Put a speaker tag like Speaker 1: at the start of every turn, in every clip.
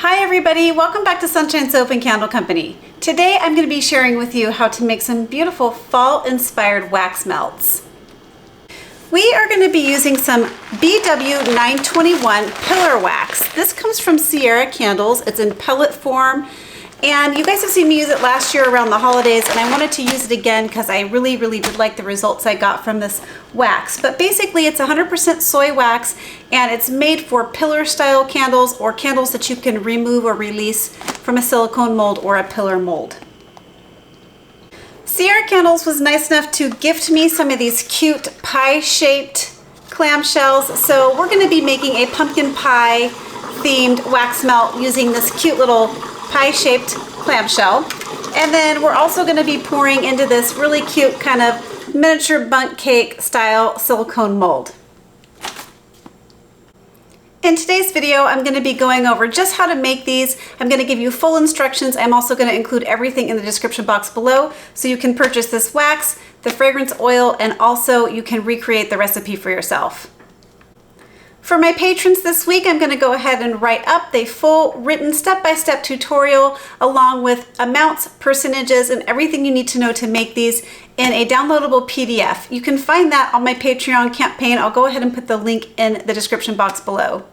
Speaker 1: Hi everybody, welcome back to Sunshine Soap and Candle Company. Today I'm going to be sharing with you how to make some beautiful fall-inspired wax melts. We are going to be using some BW 921 pillar wax. This comes from Sierra Candles. It's in pellet form. And you guys have seen me use it last year around the holidays, and I wanted to use it again because I really did like the results I got from this wax. But basically it's 100% soy wax, and it's made for pillar style candles or candles that you can remove or release from a silicone mold or a pillar mold. Sierra Candles was nice enough to gift me some of these cute pie-shaped clamshells, so we're going to be making a pumpkin pie themed wax melt using this cute little pie-shaped clamshell. And then we're also going to be pouring into this really cute kind of miniature bundt cake style silicone mold. In today's video, I'm going to be going over just how to make these. I'm going to give you full instructions. I'm also going to include everything in the description box below so you can purchase this wax, the fragrance oil, and also you can recreate the recipe for yourself. For my patrons this week, I'm going to go ahead and write up the full written step-by-step tutorial along with amounts, percentages, and everything you need to know to make these in a downloadable PDF. You can find that on my Patreon campaign. I'll go ahead and put the link in the description box below.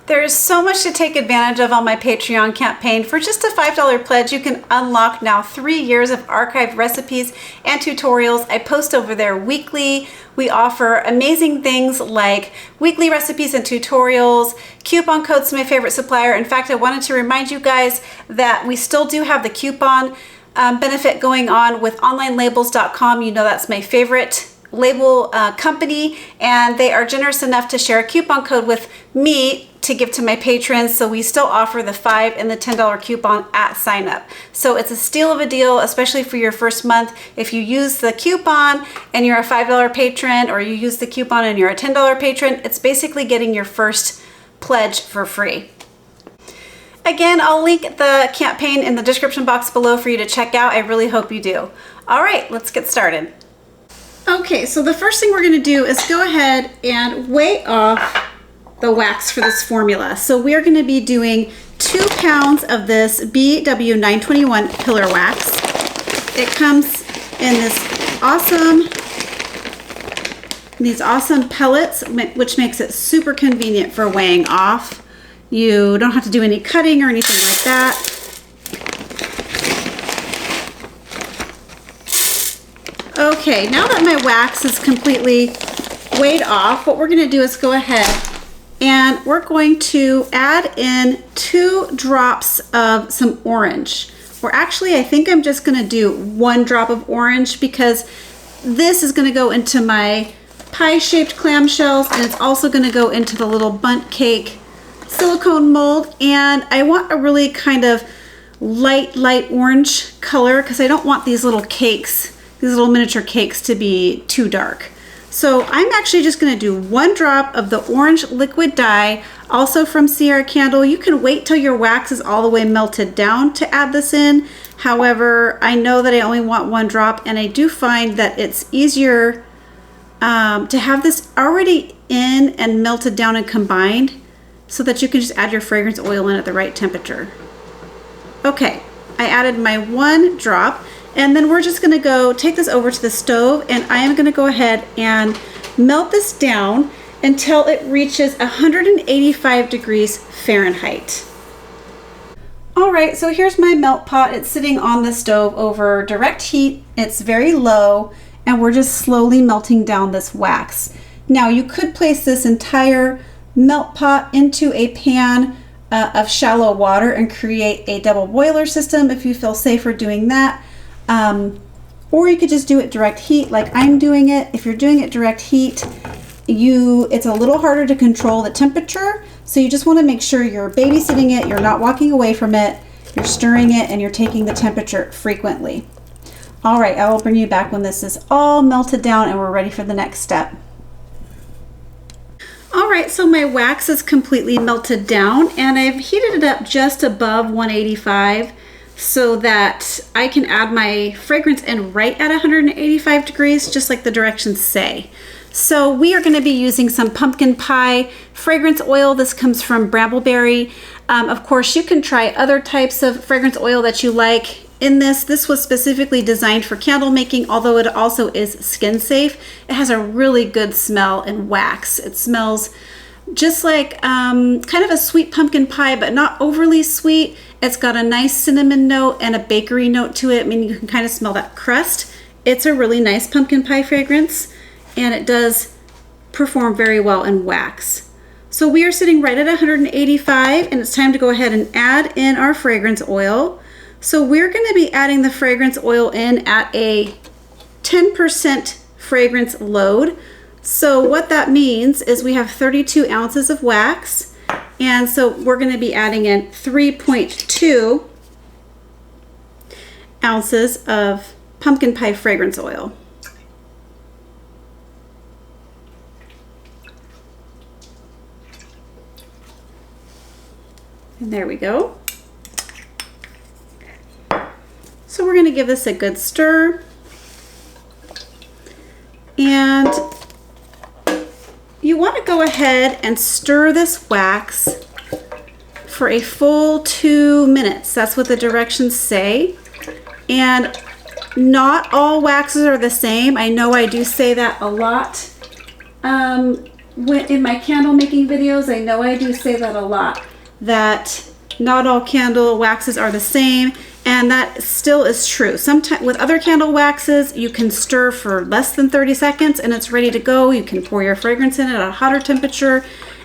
Speaker 1: There is so much to take advantage of on my Patreon campaign. For just a $5 pledge, you can unlock now 3 years of archived recipes and tutorials. I post over there weekly. We offer amazing things like weekly recipes and tutorials, coupon codes to my favorite supplier. In fact, I wanted to remind you guys that we still do have the coupon benefit going on with onlinelabels.com. You know that's my favorite label company, and they are generous enough to share a coupon code with me to give to my patrons, so we still offer the $5 and the $10 coupon at sign up. So it's a steal of a deal, especially for your first month. If you use the coupon and you're a $5 patron, or you use the coupon and you're a $10 patron, it's basically getting your first pledge for free. Again, I'll link the campaign in the description box below for you to check out. I really hope you do. All right, let's get started. Okay, so the first thing we're going to do is go ahead and weigh off the wax for this formula. So we are going to be doing 2 pounds of this BW 921 pillar wax. It comes in these awesome pellets, which makes it super convenient for weighing off. You don't have to do any cutting or anything like that. Okay, now that my wax is completely weighed off, what we're going to do is go ahead and we're going to add in 2 drops of some orange. Or actually, I think I'm just going to do 1 drop of orange because this is going to go into my pie-shaped clamshells, and it's also going to go into the little bundt cake silicone mold. And I want a really kind of light orange color because I don't want these little cakes, these little miniature cakes, to be too dark. So I'm actually just going to do 1 drop of the orange liquid dye, also from Sierra Candle. You can wait till your wax is all the way melted down to add this in. However, I know that I only want 1 drop, and I do find that it's easier to have this already in and melted down and combined so that you can just add your fragrance oil in at the right temperature. Okay, I added my 1 drop. And then we're just gonna go take this over to the stove, and I am gonna go ahead and melt this down until it reaches 185 degrees Fahrenheit. All right, so here's my melt pot. It's sitting on the stove over direct heat. It's very low, and we're just slowly melting down this wax. Now you could place this entire melt pot into a pan of shallow water and create a double boiler system if you feel safer doing that. Or you could just do it direct heat like I'm doing it. If you're doing it direct heat, it's a little harder to control the temperature, so you just want to make sure you're babysitting it, you're not walking away from it, you're stirring it, and you're taking the temperature frequently. All right, I will bring you back when this is all melted down and we're ready for the next step. All right, so my wax is completely melted down, and I've heated it up just above 185 so that I can add my fragrance in right at 185 degrees, just like the directions say. So we are going to be using some pumpkin pie fragrance oil. This comes from Brambleberry. Of course, you can try other types of fragrance oil that you like. In this was specifically designed for candle making, although it also is skin safe. It has a really good smell and wax. It smells just like kind of a sweet pumpkin pie, but not overly sweet. It's got a nice cinnamon note and a bakery note to it. I mean, you can kind of smell that crust. It's a really nice pumpkin pie fragrance, and it does perform very well in wax. So we are sitting right at 185, and it's time to go ahead and add in our fragrance oil. So we're going to be adding the fragrance oil in at a 10% fragrance load. So what that means is we have 32 ounces of wax, and so we're going to be adding in 3.2 ounces of pumpkin pie fragrance oil. And there we go. So we're going to give this a good stir. And you want to go ahead and stir this wax for a full 2 minutes. That's what the directions say. And not all waxes are the same. I know I do say that a lot. In my candle making videos, I know I do say that a lot, that not all candle waxes are the same, and that still is true. Sometimes with other candle waxes, you can stir for less than 30 seconds and it's ready to go. You can pour your fragrance in at a hotter temperature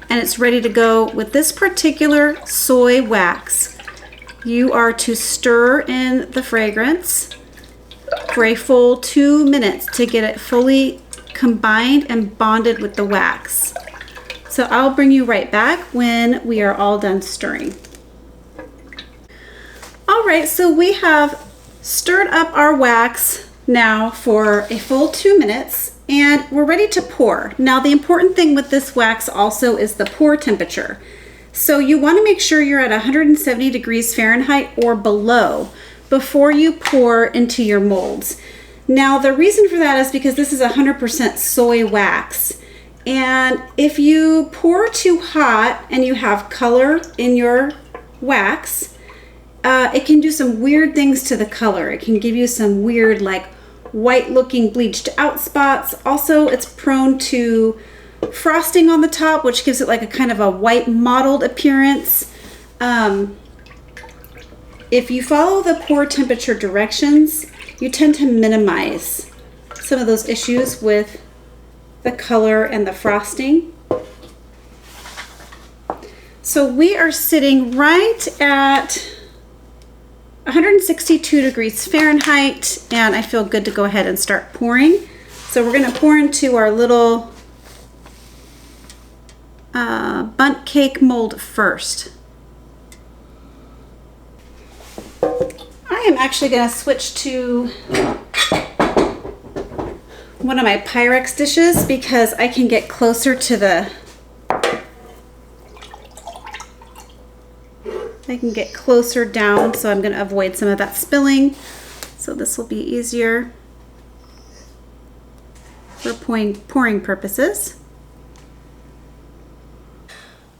Speaker 1: and it's ready to go. With this particular soy wax, you are to stir in the fragrance for a full 2 minutes to get it fully combined and bonded with the wax. So I'll bring you right back when we are all done stirring. All right, so we have stirred up our wax now for a full 2 minutes and we're ready to pour. Now the important thing with this wax also is the pour temperature. So you want to make sure you're at 170 degrees Fahrenheit or below before you pour into your molds. Now the reason for that is because this is 100% soy wax. And if you pour too hot and you have color in your wax, it can do some weird things to the color. It can give you some weird, like, white looking bleached out spots. Also, it's prone to frosting on the top, which gives it like a kind of a white mottled appearance. If you follow the pour temperature directions, you tend to minimize some of those issues with the color and the frosting. So we are sitting right at 162 degrees Fahrenheit, and I feel good to go ahead and start pouring. So we're going to pour into our little bundt cake mold first. I am actually going to switch to one of my Pyrex dishes because I can get closer to the down, so I'm going to avoid some of that spilling. So this will be easier for pouring purposes.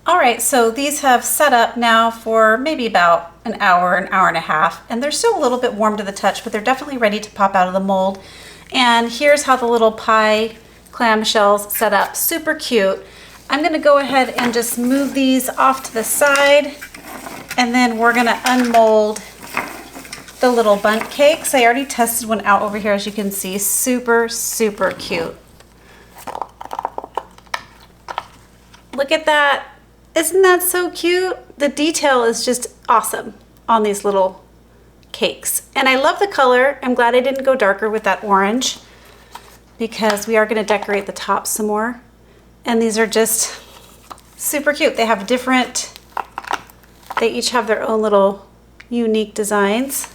Speaker 1: All right, so these have set up now for maybe about an hour and a half, and they're still a little bit warm to the touch, but they're definitely ready to pop out of the mold. And here's how the little pie clamshells set up. Super cute. I'm going to go ahead and just move these off to the side, and then we're going to unmold the little bundt cakes. I already tested one out over here, as you can see. Super, super cute. Look at that. Isn't that so cute? The detail is just awesome on these little cakes. And I love the color. I'm glad I didn't go darker with that orange because we are going to decorate the top some more. And these are just super cute. They have different, they each have their own little unique designs.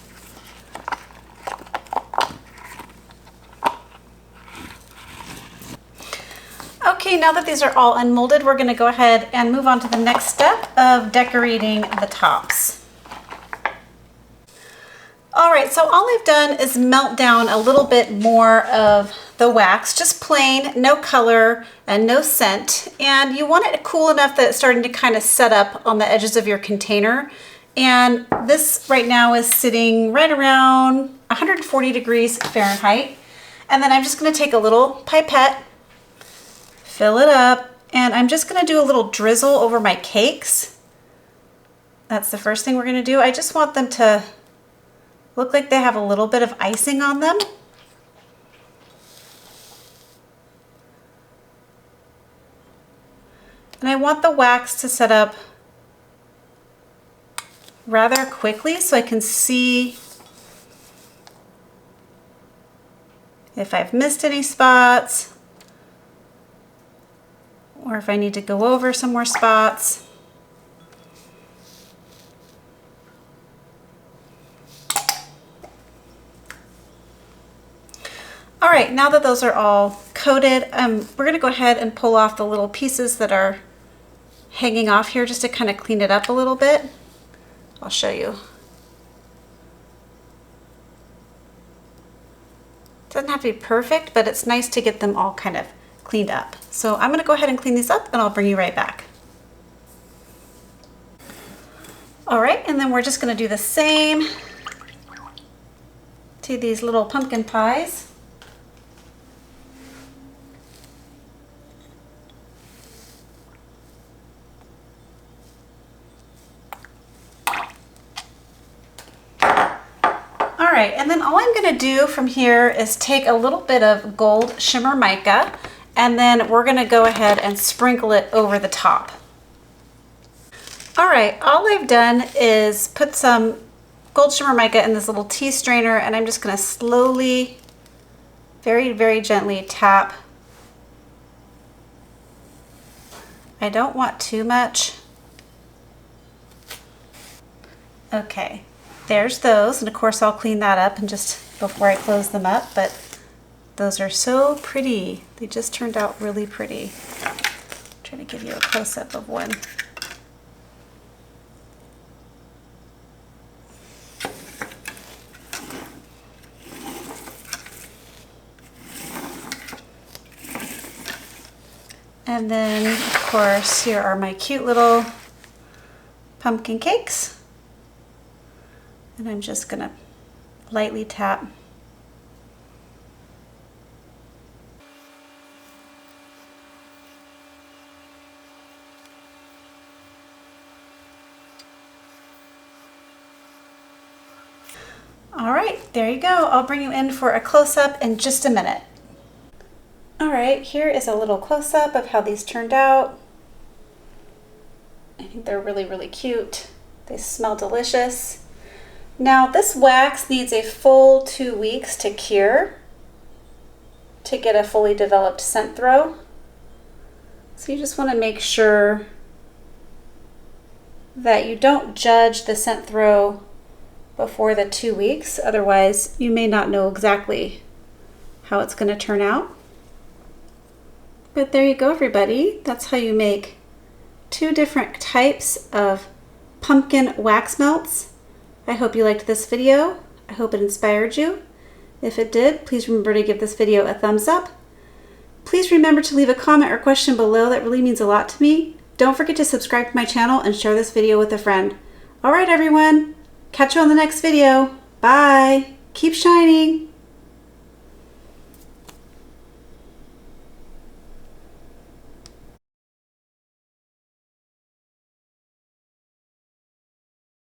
Speaker 1: Okay, now that these are all unmolded, we're going to go ahead and move on to the next step of decorating the tops. All right, so all I've done is melt down a little bit more of the wax, just plain, no color and no scent. And you want it cool enough that it's starting to kind of set up on the edges of your container. And this right now is sitting right around 140 degrees Fahrenheit. And then I'm just gonna take a little pipette, fill it up, and I'm just gonna do a little drizzle over my cakes. That's the first thing we're gonna do. I just want them to look like they have a little bit of icing on them. And I want the wax to set up rather quickly so I can see if I've missed any spots or if I need to go over some more spots. All right, now that those are all coated, we're gonna go ahead and pull off the little pieces that are hanging off here just to kind of clean it up a little bit. I'll show you. Doesn't have to be perfect, but it's nice to get them all kind of cleaned up. So I'm gonna go ahead and clean these up and I'll bring you right back. All right, and then we're just gonna do the same to these little pumpkin pies. All right, and then all I'm gonna do from here is take a little bit of gold shimmer mica, and then we're gonna go ahead and sprinkle it over the top. All right, all I've done is put some gold shimmer mica in this little tea strainer, and I'm just gonna slowly, very, very gently tap. I don't want too much. Okay. There's those, and of course I'll clean that up and just before I close them up, but those are so pretty. They just turned out really pretty. I'm trying to give you a close-up of one. And then, of course, here are my cute little pumpkin cakes. And I'm just gonna lightly tap. All right, there you go. I'll bring you in for a close-up in just a minute. All right, here is a little close-up of how these turned out. I think they're really, really cute. They smell delicious. Now this wax needs a full 2 weeks to cure to get a fully developed scent throw. So you just want to make sure that you don't judge the scent throw before the 2 weeks. Otherwise, you may not know exactly how it's going to turn out. But there you go, everybody. That's how you make 2 different types of pumpkin wax melts. I hope you liked this video. I hope it inspired you. If it did, please remember to give this video a thumbs up. Please remember to leave a comment or question below. That really means a lot to me. Don't forget to subscribe to my channel and share this video with a friend. All right, everyone. Catch you on the next video. Bye. Keep shining.